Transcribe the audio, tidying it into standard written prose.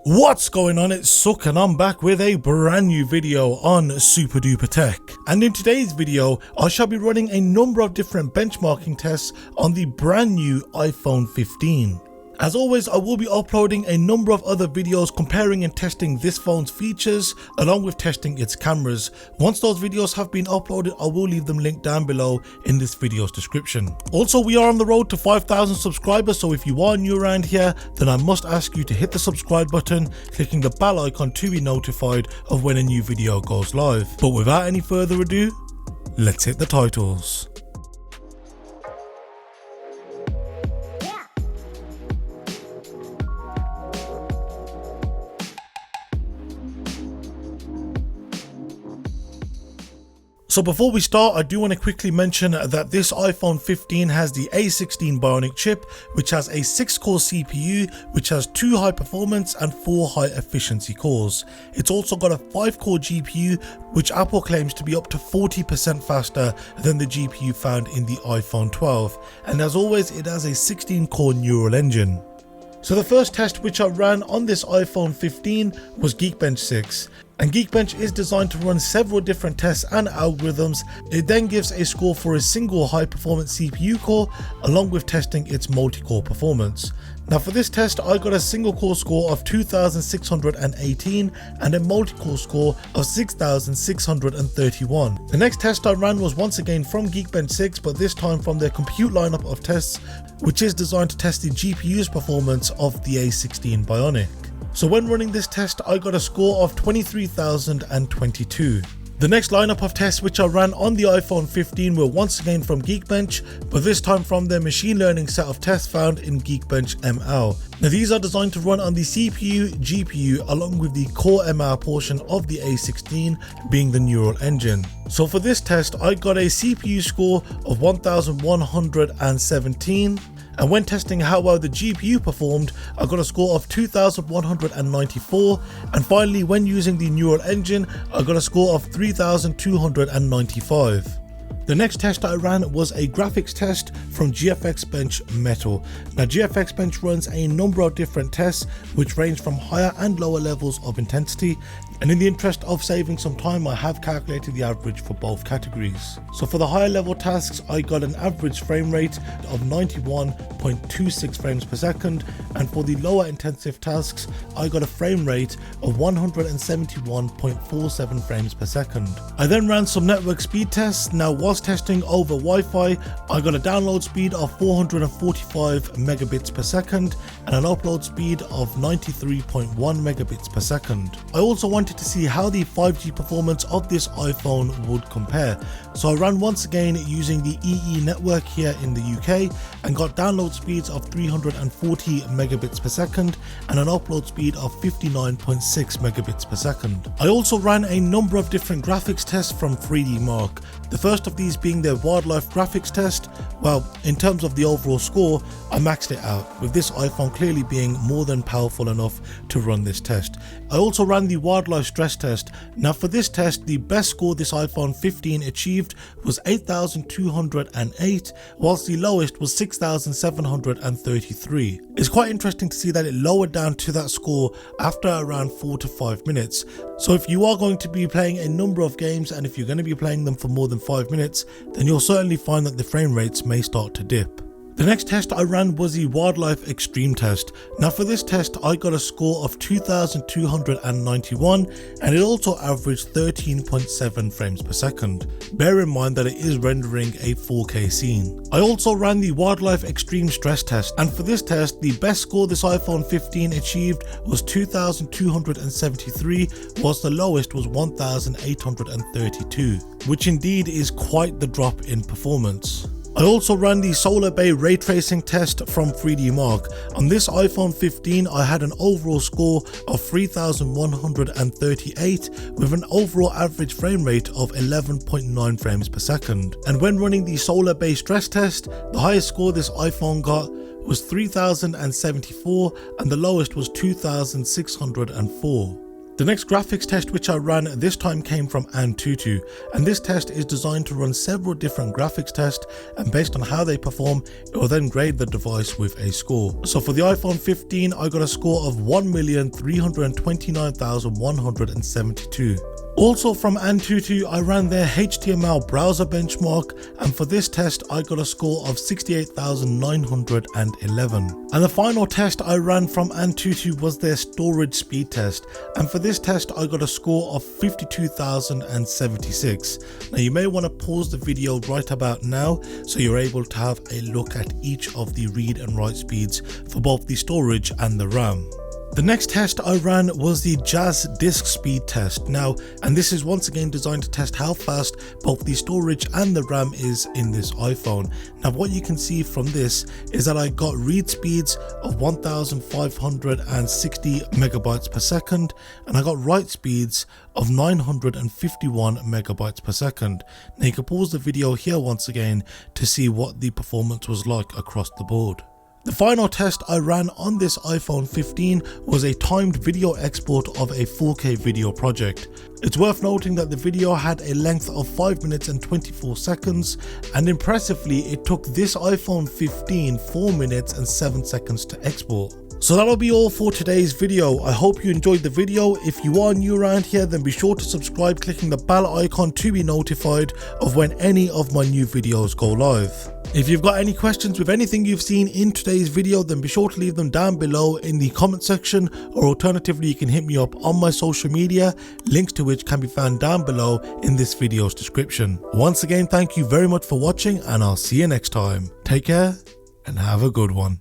What's going on? It's Suk and I'm back with a brand new video on SuperDuprTech. And in today's video, I shall be running a number of different benchmarking tests on the brand new iPhone 15. As always, I will be uploading a number of other videos comparing and testing this phone's features along with testing its cameras. Once those videos have been uploaded, I will leave them linked down below in this video's description. Also, we are on the road to 5,000 subscribers, so if you are new around here, then I must ask you to hit the subscribe button, clicking the bell icon to be notified of when a new video goes live. But without any further ado, let's hit the titles. So before we start, I do want to quickly mention that this iPhone 15 has the A16 Bionic chip, which has a 6-core CPU, which has 2 high performance and 4 high efficiency cores. It's also got a 5-core GPU, which Apple claims to be up to 40% faster than the GPU found in the iPhone 12. And as always, it has a 16-core neural engine. So the first test which I ran on this iPhone 15 was Geekbench 6. And Geekbench is designed to run several different tests and algorithms. It then gives a score for a single high performance CPU core along with testing its multi-core performance. Now for this test, I got a single core score of 2,618 and a multi-core score of 6,631. The next test I ran was once again from Geekbench 6, but this time from their compute lineup of tests, which is designed to test the GPU's performance of the A16 Bionic. So when running this test, I got a score of 23,022. The next lineup of tests which I ran on the iPhone 15 were once again from Geekbench, but this time from their machine learning set of tests found in Geekbench ML. Now these are designed to run on the CPU, GPU along with the core ML portion of the A16 being the neural engine. So for this test, I got a CPU score of 1,117. And when testing how well the GPU performed, I got a score of 2,194, and finally when using the neural engine, I got a score of 3,295. The next test I ran was a graphics test from GFX Bench Metal. Now GFX Bench runs a number of different tests which range from higher and lower levels of intensity, and in the interest of saving some time, I have calculated the average for both categories. So for the higher level tasks, I got an average frame rate of 91.26 frames per second, and for the lower intensive tasks, I got a frame rate of 171.47 frames per second. I then ran some network speed tests. Now whilst testing over Wi-Fi, I got a download speed of 445 megabits per second and an upload speed of 93.1 megabits per second. I also wanted to see how the 5G performance of this iPhone would compare. So I ran once again using the EE network here in the UK and got download speeds of 340 megabits per second and an upload speed of 59.6 megabits per second. I also ran a number of different graphics tests from 3D Mark. The first of these being their wildlife graphics test. Well, in terms of the overall score, I maxed it out, with this iPhone clearly being more than powerful enough to run this test. I also ran the wildlife stress test. Now for this test, the best score this iPhone 15 achieved was 8,208, whilst the lowest was 6,733. It's quite interesting to see that it lowered down to that score after around 4 to 5 minutes. So if you are going to be playing a number of games, and if you're going to be playing them for more than 5 minutes, then you'll certainly find that the frame rates may start to dip. The next test I ran was the Wildlife Extreme test. Now for this test, I got a score of 2,291 and it also averaged 13.7 frames per second. Bear in mind that it is rendering a 4K scene. I also ran the Wildlife Extreme stress test, and for this test, the best score this iPhone 15 achieved was 2,273, whilst the lowest was 1,832, which indeed is quite the drop in performance. I also ran the Solar Bay ray tracing test from 3D Mark. On this iPhone 15, I had an overall score of 3,138 with an overall average frame rate of 11.9 frames per second. And when running the Solar Bay stress test, the highest score this iPhone got was 3,074 and the lowest was 2,604. The next graphics test which I ran this time came from Antutu, and this test is designed to run several different graphics tests, and based on how they perform, it will then grade the device with a score. So for the iPhone 15, I got a score of 1,329,172. Also from Antutu, I ran their HTML browser benchmark, and for this test I got a score of 68,911. And the final test I ran from Antutu was their storage speed test, and for this test I got a score of 52,076. Now you may want to pause the video right about now so you're able to have a look at each of the read and write speeds for both the storage and the RAM. The next test I ran was the Jazz disk speed test. Now, and this is once again designed to test how fast both the storage and the RAM is in this iPhone. Now what you can see from this is that I got read speeds of 1,560 megabytes per second, and I got write speeds of 951 megabytes per second. Now you can pause the video here once again to see what the performance was like across the board. The final test I ran on this iPhone 15 was a timed video export of a 4K video project. It's worth noting that the video had a length of 5 minutes and 24 seconds, and impressively it took this iPhone 15 4 minutes and 7 seconds to export. So that'll be all for today's video. I hope you enjoyed the video. If you are new around here, then be sure to subscribe clicking the bell icon to be notified of when any of my new videos go live. If you've got any questions with anything you've seen in today's video, then be sure to leave them down below in the comment section, or alternatively you can hit me up on my social media, links to which can be found down below in this video's description. Once again, thank you very much for watching, and I'll see you next time. Take care and have a good one.